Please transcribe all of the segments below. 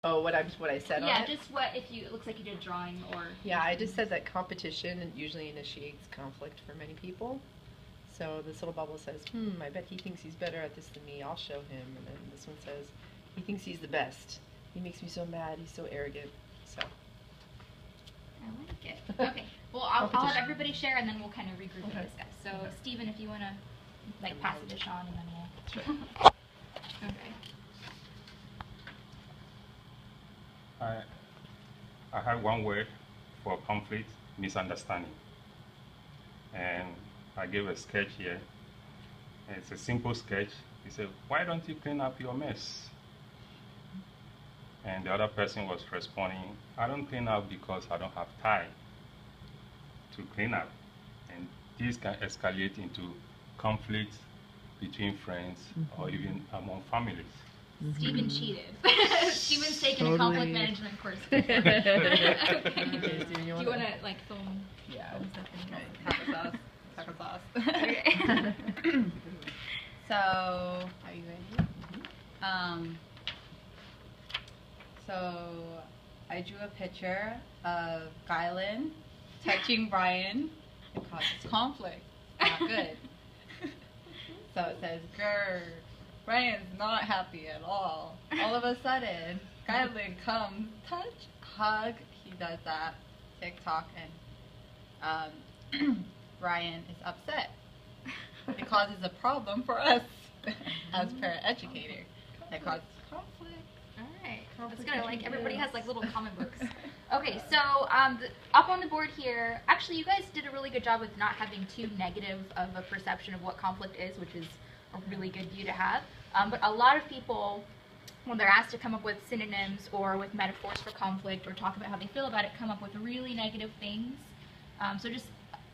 Oh, what I said on it? Yeah, just what if you, it looks like you did a drawing or... Yeah, I just said that competition usually initiates conflict for many people. So this little bubble says, I bet he thinks he's better at this than me. I'll show him. And then this one says, he thinks he's the best. He makes me so mad. He's so arrogant. So. I like it. Okay. Well, I'll have everybody share, and then we'll kind of regroup and discuss. So, Stephen, if you want to, like, pass the dish on, and then we'll... Sure. Okay. I have one word for conflict: misunderstanding. And I gave a sketch here. It's a simple sketch. He said, "Why don't you clean up your mess?" And the other person was responding, "I don't clean up because I don't have time to clean up." And this can escalate into conflict between friends or even among families. Stephen cheated. Stephen's taken a conflict management course before. Okay, Stephen, Do you want to, like, film? Yeah. Film something? Taco sauce. Taco sauce. Okay. So, are you ready? So I drew a picture of Kylan touching Brian. It causes conflict. Not good. So it says, grr, Brian's not happy at all. All of a sudden, Kylan comes, touch, hug. He does that, TikTok, and Brian is upset. It causes a problem for us as paraeducator. It causes conflict. Alright, that's good. Like, everybody has, like, little comment books. Okay, so up on the board here, actually, you guys did a really good job with not having too negative of a perception of what conflict is, which is a really good view to have. But a lot of people, when they're asked to come up with synonyms or with metaphors for conflict or talk about how they feel about it, come up with really negative things. So just,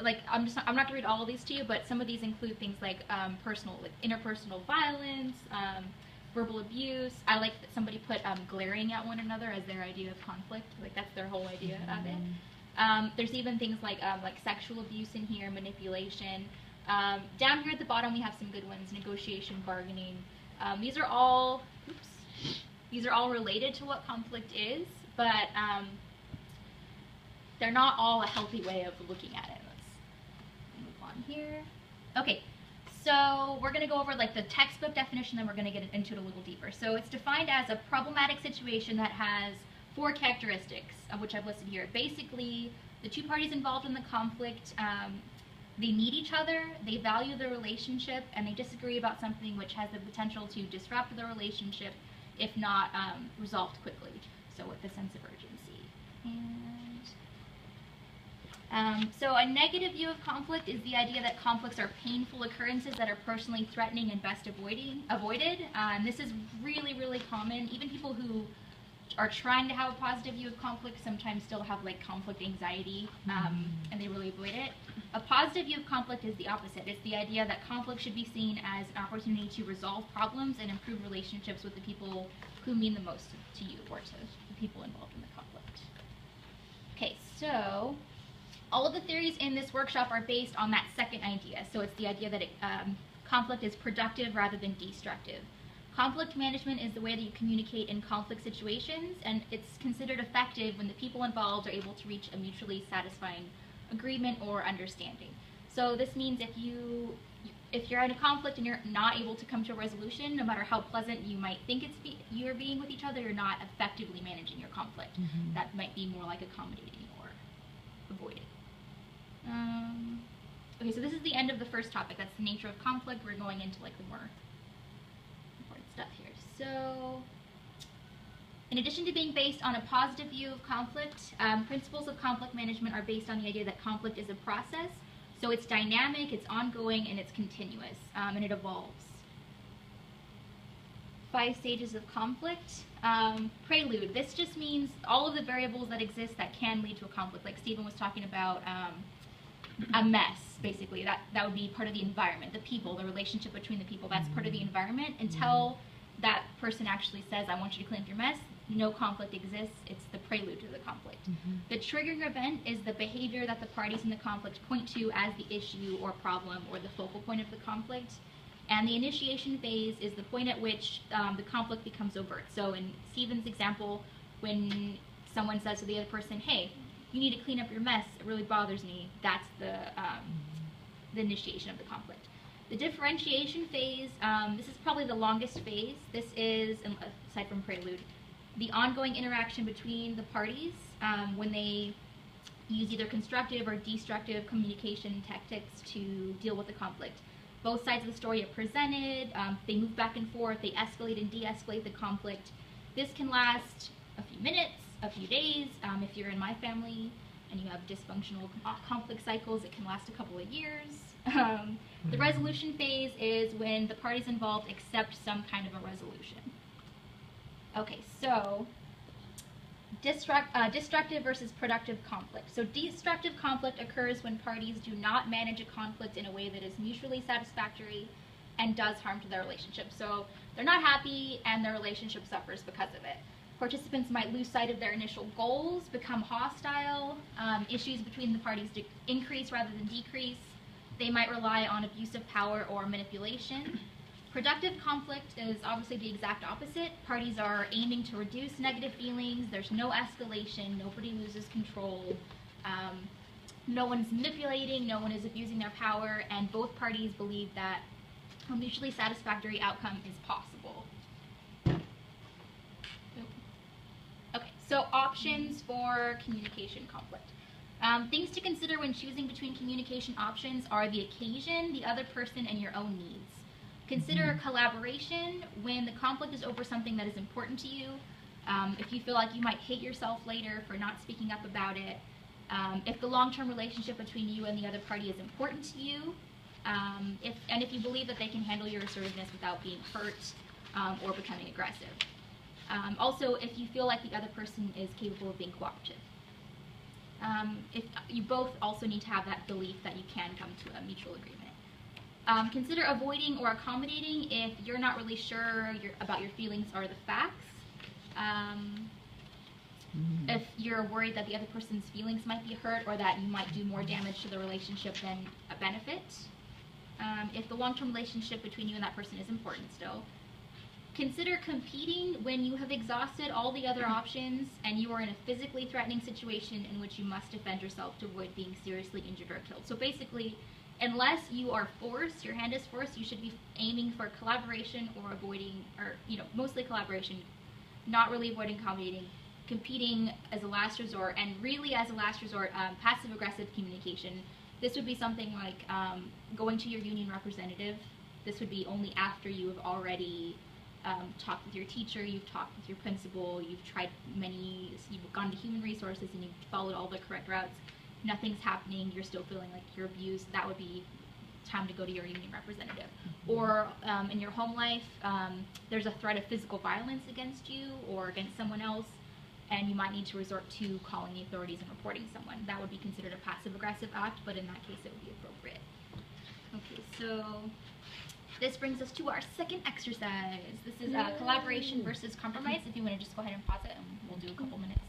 like, I'm not going to read all of these to you, but some of these include things like interpersonal violence, verbal abuse. I like that somebody put glaring at one another as their idea of conflict. Like, that's their whole idea of it. There's even things like sexual abuse in here, manipulation. Down here at the bottom we have some good ones: negotiation, bargaining. These are all related to what conflict is, but they're not all a healthy way of looking at it. Let's move on here. Okay. So we're going to go over like the textbook definition, then we're going to get into it a little deeper. So it's defined as a problematic situation that has 4 characteristics, of which I've listed here. Basically, the two parties involved in the conflict, they need each other, they value the relationship, and they disagree about something which has the potential to disrupt the relationship if not resolved quickly. So with a sense of urgency. So a negative view of conflict is the idea that conflicts are painful occurrences that are personally threatening and best avoided. And this is really, really common. Even people who are trying to have a positive view of conflict sometimes still have like conflict anxiety, and they really avoid it. A positive view of conflict is the opposite. It's the idea that conflict should be seen as an opportunity to resolve problems and improve relationships with the people who mean the most to you or to the people involved in the conflict. Okay, so all of the theories in this workshop are based on that second idea. So it's the idea that conflict is productive rather than destructive. Conflict management is the way that you communicate in conflict situations, and it's considered effective when the people involved are able to reach a mutually satisfying agreement or understanding. So this means if you're in a conflict and you're not able to come to a resolution, no matter how pleasant you might think you're being with each other, you're not effectively managing your conflict. That might be more like accommodating or avoiding. Okay, so this is the end of the first topic. That's the nature of conflict. We're going into like the more important stuff here. So, in addition to being based on a positive view of conflict, principles of conflict management are based on the idea that conflict is a process. So it's dynamic, it's ongoing, and it's continuous, and it evolves. 5 stages of conflict. Prelude. This just means all of the variables that exist that can lead to a conflict. Like Stephen was talking about a mess, basically. That would be part of the environment. The people, the relationship between the people, that's part of the environment. Until that person actually says, I want you to clean up your mess, no conflict exists. It's the prelude to the conflict. The triggering event is the behavior that the parties in the conflict point to as the issue or problem or the focal point of the conflict. And the initiation phase is the point at which the conflict becomes overt. So in Stephen's example, When someone says to the other person, hey, you need to clean up your mess, it really bothers me, that's the initiation of the conflict. The differentiation phase, this is probably the longest phase. This is, aside from prelude, the ongoing interaction between the parties when they use either constructive or destructive communication tactics to deal with the conflict. Both sides of the story are presented, they move back and forth, they escalate and de-escalate the conflict. This can last a few minutes, a few days. If you're in my family and you have dysfunctional conflict cycles, it can last a couple of years. The resolution phase is when the parties involved accept some kind of a resolution. Okay, so destructive versus productive conflict. So destructive conflict occurs when parties do not manage a conflict in a way that is mutually satisfactory and does harm to their relationship. So they're not happy and their relationship suffers because of it. Participants might lose sight of their initial goals, become hostile, issues between the parties increase rather than decrease. They might rely on abuse of power or manipulation. Productive conflict is obviously the exact opposite. Parties are aiming to reduce negative feelings. There's no escalation. Nobody loses control. No one's manipulating. No one is abusing their power. And both parties believe that a mutually satisfactory outcome is possible. Okay, so options for communication conflict. Things to consider when choosing between communication options are the occasion, the other person, and your own needs. Consider collaboration when the conflict is over something that is important to you. If you feel like you might hate yourself later for not speaking up about it. If the long-term relationship between you and the other party is important to you. If you believe that they can handle your assertiveness without being hurt or becoming aggressive. Also, if you feel like the other person is capable of being cooperative. If you both also need to have that belief that you can come to a mutual agreement. Consider avoiding or accommodating if you're not really sure about your feelings or the facts. If you're worried that the other person's feelings might be hurt or that you might do more damage to the relationship than a benefit. If the long-term relationship between you and that person is important still. Consider competing when you have exhausted all the other options and you are in a physically threatening situation in which you must defend yourself to avoid being seriously injured or killed. So basically, unless you are forced, your hand is forced, you should be aiming for collaboration or avoiding, or mostly collaboration, not really avoiding accommodating, competing as a last resort, and really as a last resort, passive-aggressive communication. This would be something like going to your union representative. This would be only after you have already talked with your teacher, you've talked with your principal, you've gone to human resources and you've followed all the correct routes. Nothing's happening, you're still feeling like you're abused. That would be time to go to your union representative. Or in your home life, there's a threat of physical violence against you or against someone else, and you might need to resort to calling the authorities and reporting someone. That would be considered a passive-aggressive act, but in that case it would be appropriate. Okay, so this brings us to our second exercise. This is collaboration versus compromise. If you want to just go ahead and pause it, and we'll do a couple minutes.